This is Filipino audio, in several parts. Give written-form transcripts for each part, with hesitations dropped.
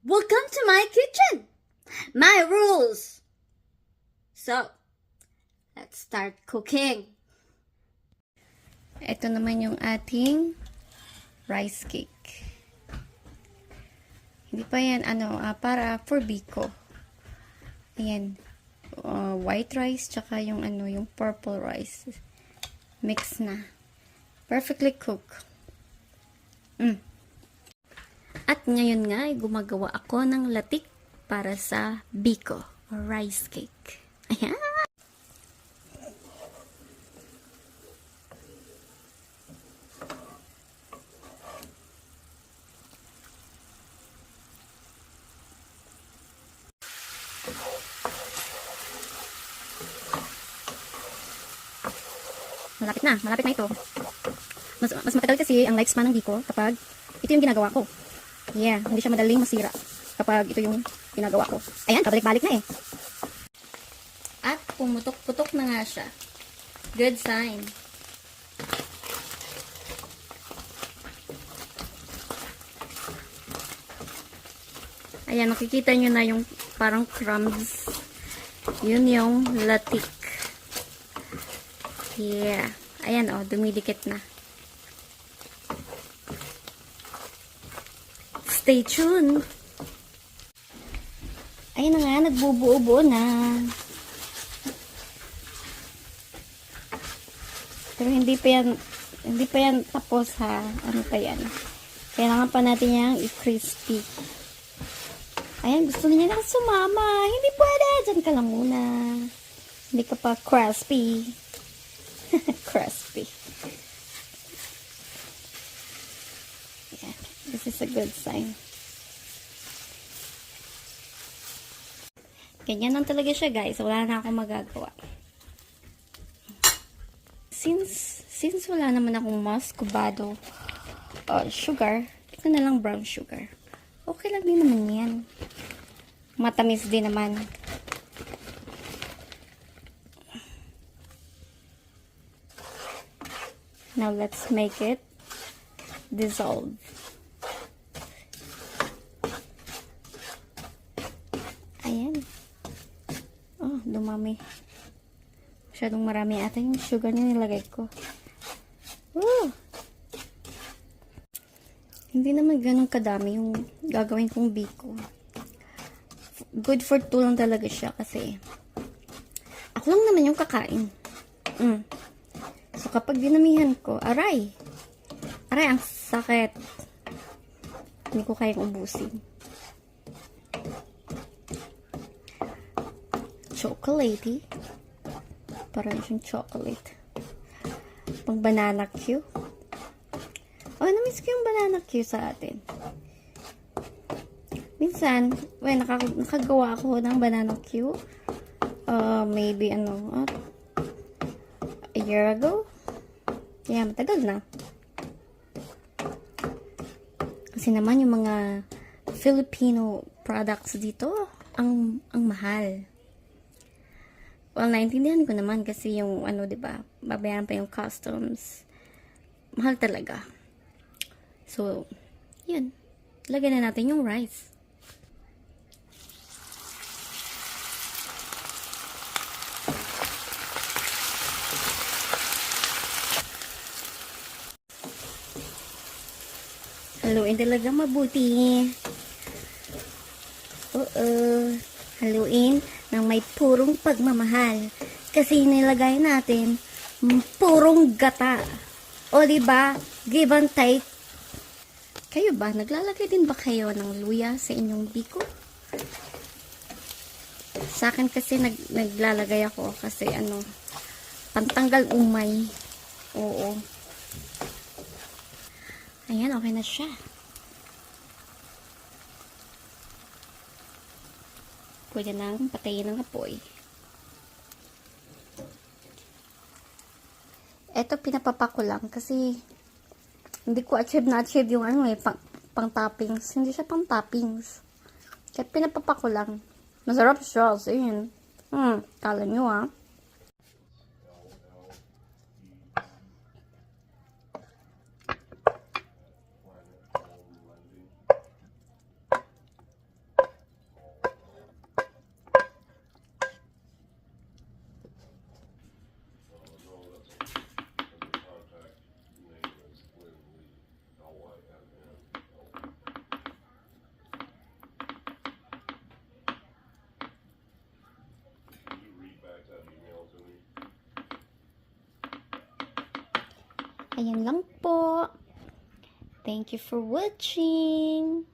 Welcome to my kitchen! My rules! So, let's start cooking. Ito naman yung ating rice cake. Hindi pa yan, para for biko. Ayan. White rice, tsaka yung yung purple rice. Mix na. Perfectly cooked. At ngayon nga, ay gumagawa ako ng latik para sa biko or rice cake. Ayan! Malapit na ito. Mas matagal kasi ang lifespan ng biko kapag ito yung ginagawa ko. Yeah, hindi siya madaling masira kapag ito yung ginagawa ko. Ayan, pabalik-balik na eh. At pumutok-putok na nga siya. Good sign. Ayan, nakikita nyo na yung parang crumbs. Yun yung latik. Yeah. Ayan, dumidikit na. Stay tuned. Ayun na nga, nagbubuo-buo na. Pero hindi pa yan tapos ha. Ano pa yan? Kailangan pa natin yung i-crispy. Ayan, gusto niya na sumama. Hindi pwede. Diyan ka lang muna. Hindi ka pa crispy. Crispy. This is a good sign. Ganyan lang talaga siya, guys. Wala na akong magagawa. Since wala naman akong muscovado sugar, ito na lang brown sugar. Okay lang din naman yan. Matamis din naman. Now, let's make it dissolve. Ayan. Oh, dumami. Masyadong marami ata yung sugar na nilagay ko. Woo! Hindi naman ganun kadami yung gagawin kong biko. Good for 2 lang talaga siya kasi ako lang naman yung kakain. So, kapag dinamihan ko, aray, ang sakit. Hindi ko kayang ubusin. Chocolatey. Parang siyang chocolate. Pang banana Q. Namiss ko yung banana Q sa atin. Minsan, nakagawa ako ng banana Q. Maybe, a year ago. Yeah, matagal na. Kasi naman yung mga Filipino products dito, ang mahal. Well, naintindihan ko naman kasi yung, 'di ba, babayaran pa yung customs. Mahal talaga. So, yun. Lagyan na natin yung rice. Haluin talaga mabuti. Haluin ng may purong pagmamahal. Kasi nilagay natin purong gata. O diba? Give and take. Kayo ba? Naglalagay din ba kayo ng luya sa inyong biko? Sa akin kasi naglalagay ako kasi pantanggal umay. Oo. Ayan, okay na siya. Pwede nang patayin ng apoy. Ito, pinapapa ko lang kasi hindi ko achieve yung pang toppings. Hindi siya pang toppings. Kaya pinapapa ko lang. Masarap siya. So, yun. Kala nyo Ayan lang po. Thank you for watching.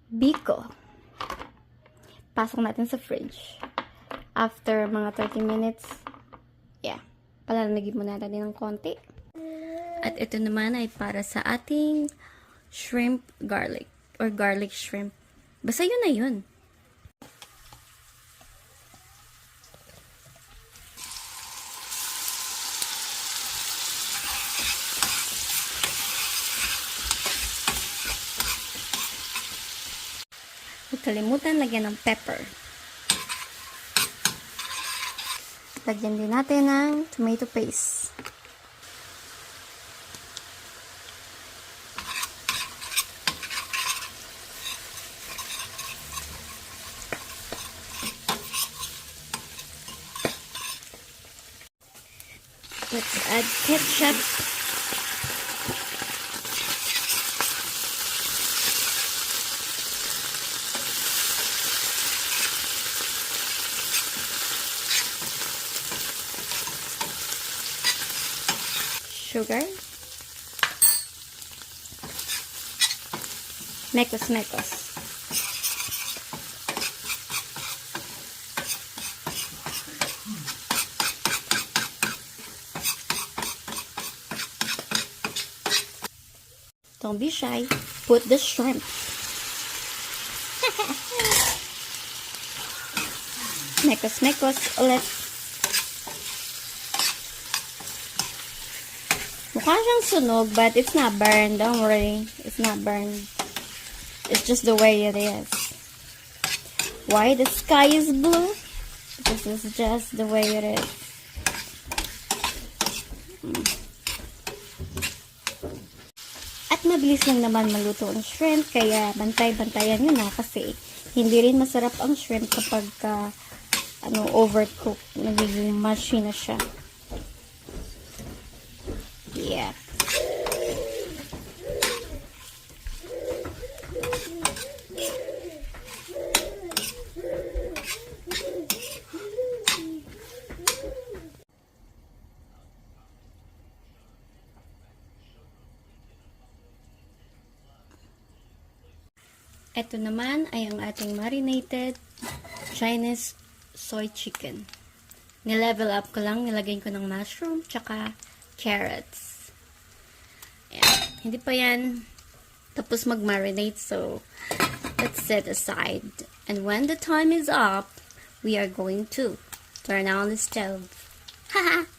Biko. Pasok natin sa fridge. After mga 30 minutes, palalamigin muna natin ng konti. At ito naman ay para sa ating shrimp garlic or garlic shrimp. Basta yun na yun. Huwag kalimutan lagyan ng pepper. Lagyan din natin ng tomato paste. Let's add ketchup. Sugar. Mekos. Don't be shy. Put the shrimp. Mekos ulit. Mukha siyang sunog, but it's not burned. Don't worry. It's not burned. It's just the way it is. Why the sky is blue? This is just the way it is. At mabilis lang naman maluto ang shrimp, kaya bantay-bantayan nyo na kasi hindi rin masarap ang shrimp kapag overcooked. Nagiging mushy na siya. Yeah. Ito naman ay ang ating marinated Chinese soy chicken. Nilevel up ko lang, nilagay ko ng mushroom, tsaka carrots. Ayan. Hindi pa yan tapos mag-marinate, so let's set aside. And when the time is up, we are going to turn on the stove. Haha!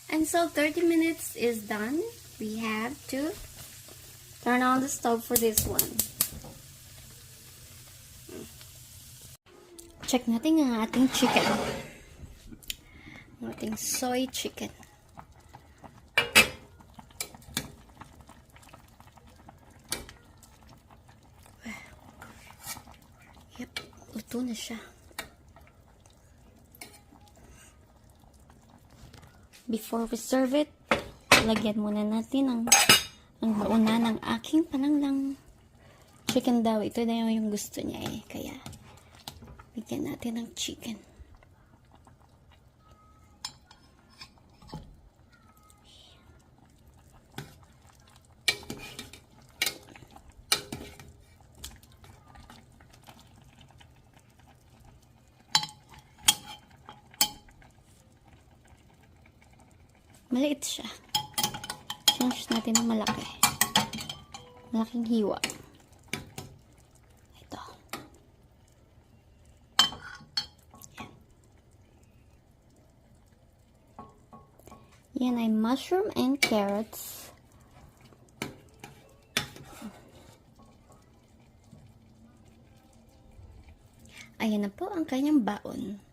And so 30 minutes is done. We have to turn on the stove for this one. Check natin ang ating chicken. Ang ating soy chicken. Yep, luto na siya. Before we serve it, lagyan muna natin ang bauna ng aking pananglang chicken daw. Ito na yung gusto niya eh. Kaya, bigyan natin ng chicken. Maliit siya. Change natin ng malaki. Malaking hiwa. Ito. Yan ay mushroom and carrots. Ayan na po ang kanyang baon.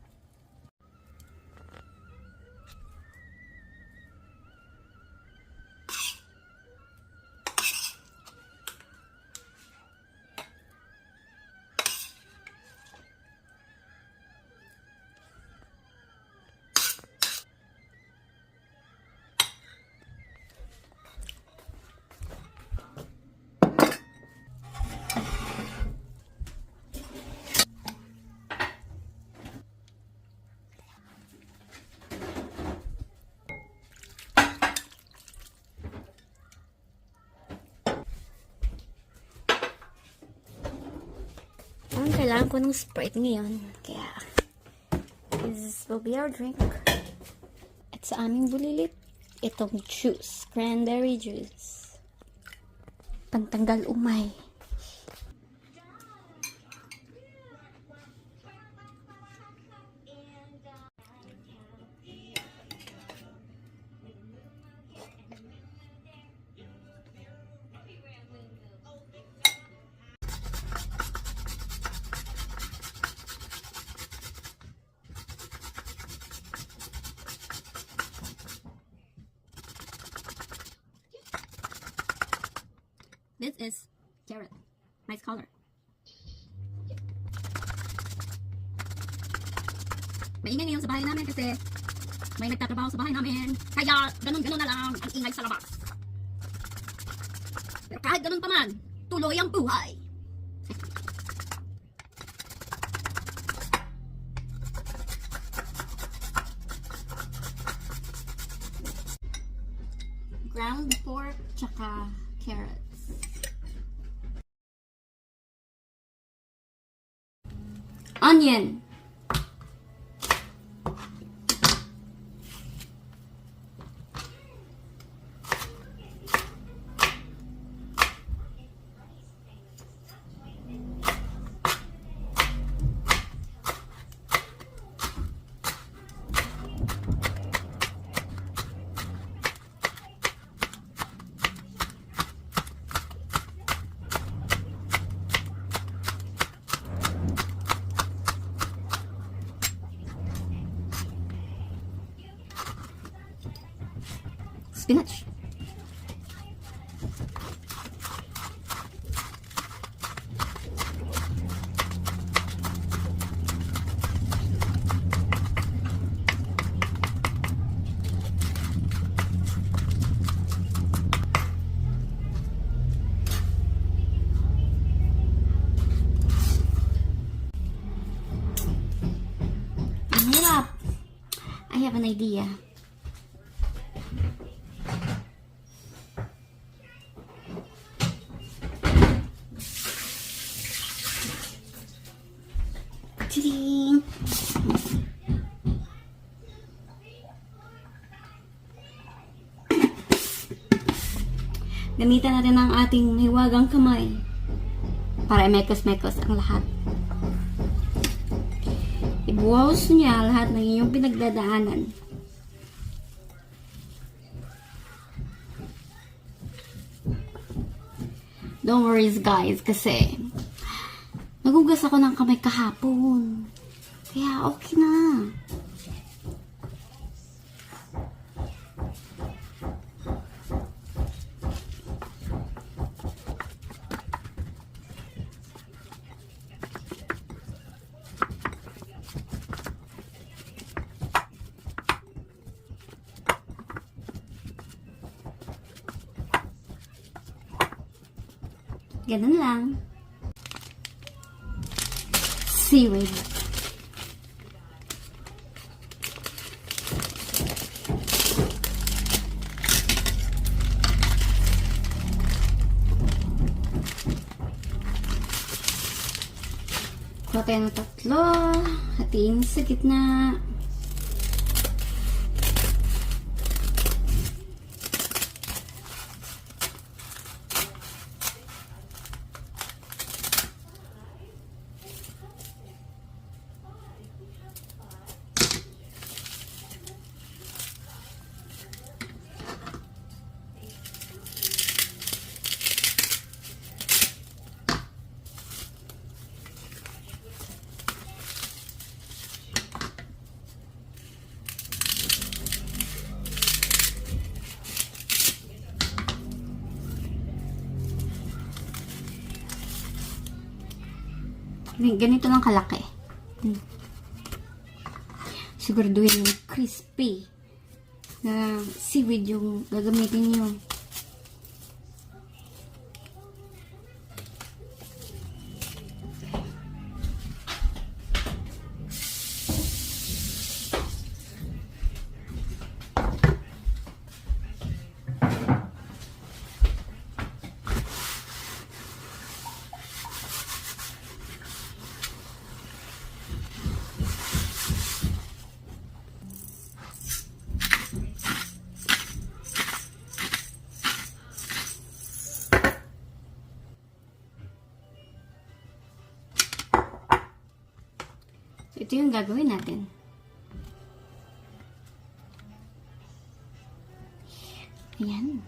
Parang kailangan ko ng Sprite ngayon. Kaya, this will be our drink. At sa aming bulilit, itong juice. Cranberry juice. Pantanggal umay. This is carrot. Nice color. Maingay ngayon sa bahay namin kasi may nagtatrabaho sa bahay namin. Kaya ganun-ganun na lang ang ingay sa labas. Pero kahit ganun pa man, tuloy ang buhay. Ground pork tsaka carrots. Onion. Spinach. Ang hirap. I have an idea. Tading! Gamitan natin ang ating hiwagang kamay para i-mekos-mekos ang lahat. Ibuhos niya lahat ng iyong pinagdadaanan. Don't worry guys, kasi nagugas ako ng kamay kahapon. Kaya okay na. Ganun lang. Seaweed. Kuha tayo ng 3. Hatiin sa gitna. Ganito lang kalaki. Siguraduhin yung crispy na seaweed yung gagamitin nyo. Ito yung gagawin natin. Ayan.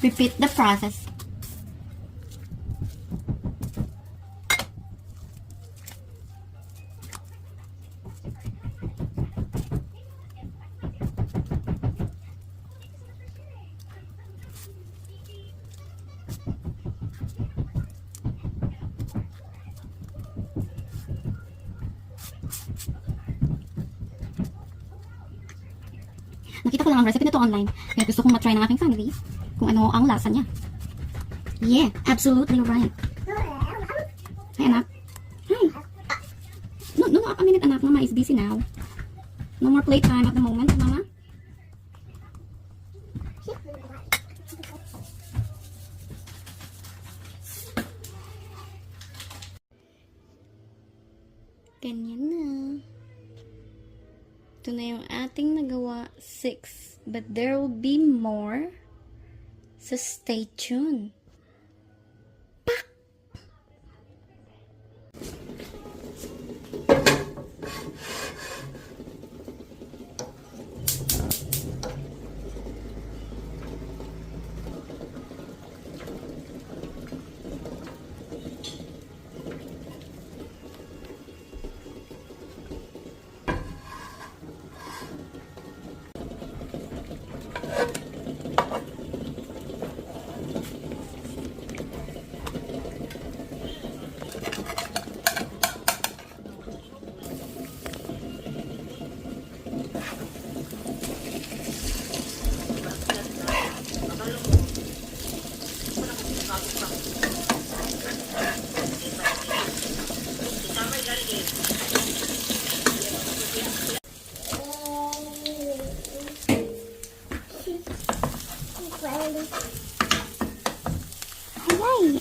Repeat the process. Nakita ko lang ang recipe nito online, kaya gusto kong matry ng aking family kung ano ang lasa niya. Yeah, absolutely right. Hi, anak. Hi. No, a minute, anak. Mama is busy now. No more playtime at the moment, Mama. Ganyan na. Ito na yung ating nagawa 6. But there will be more. So stay tuned.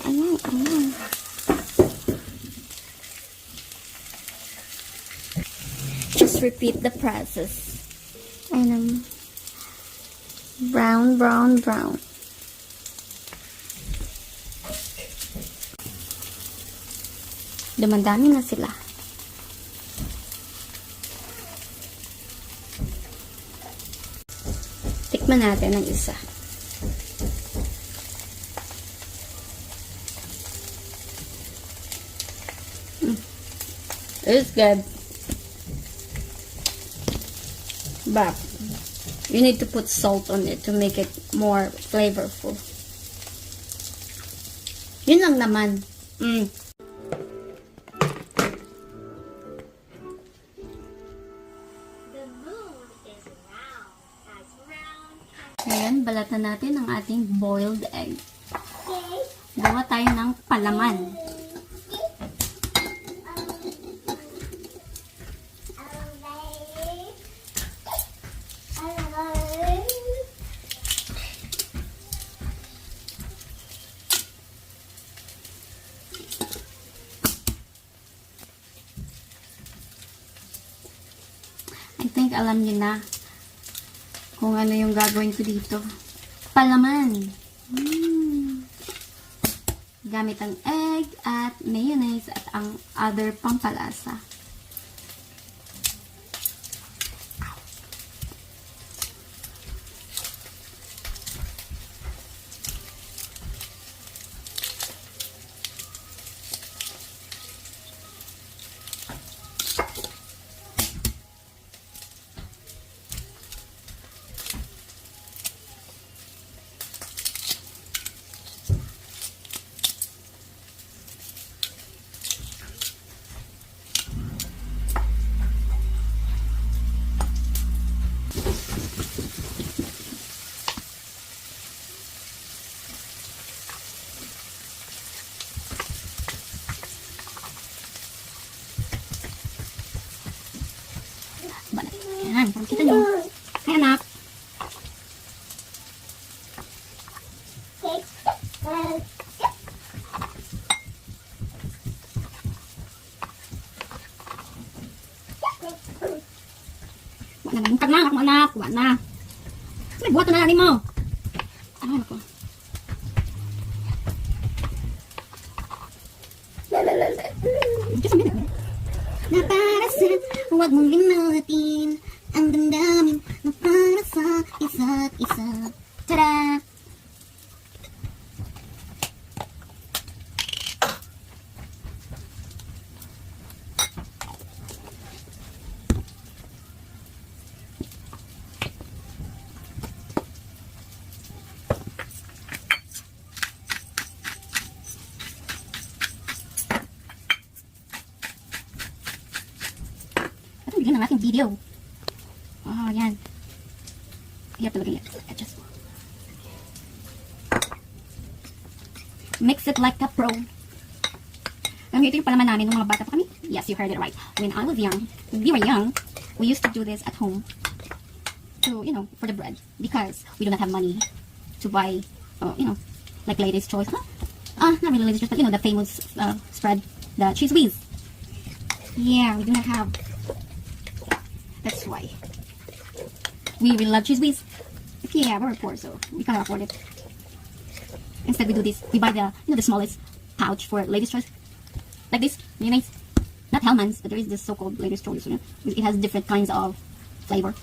Ayan. Just repeat the process. And brown. Dumandami na sila. Tikman natin ang isa. It's good. But you need to put salt on it to make it more flavorful. Yun lang naman. Ngayon, balatan natin ang ating boiled egg. Gawa tayo ng palaman. I think alam niyo na kung ano yung gagawin ko dito. Palaman. Gamit ang egg at mayonnaise at ang other pampalasa. Nagbuntag na, ako anak. Kuha na. May buhat na natin mo. Ano ko? Na para sa huwag mong limutin ang damdamin na para sa isa't isa. Tada! Ito bigyan ng aking video. Oh, yan. Hirap talaga yan. Adjust mo. Mix it like a pro. Ito yung palaman namin nung mga bata pa kami. Yes, you heard it right. When I was young, when we were young, we used to do this at home. To, you know, for the bread. Because we do not have money to buy, you know, like Ladies' Choice. Huh? Not really Ladies' Choice, but you know, the famous spread, the Cheese Whiz. Yeah, we do not have. That's why. We really love Cheese Whiz. But yeah, we're poor, so we can't afford it. Instead, we do this. We buy the, you know, the smallest pouch for Ladies' Choice. Like this. Really nice. Not Hellman's, but there is this so-called Ladies' Choice. You know? It has different kinds of flavor.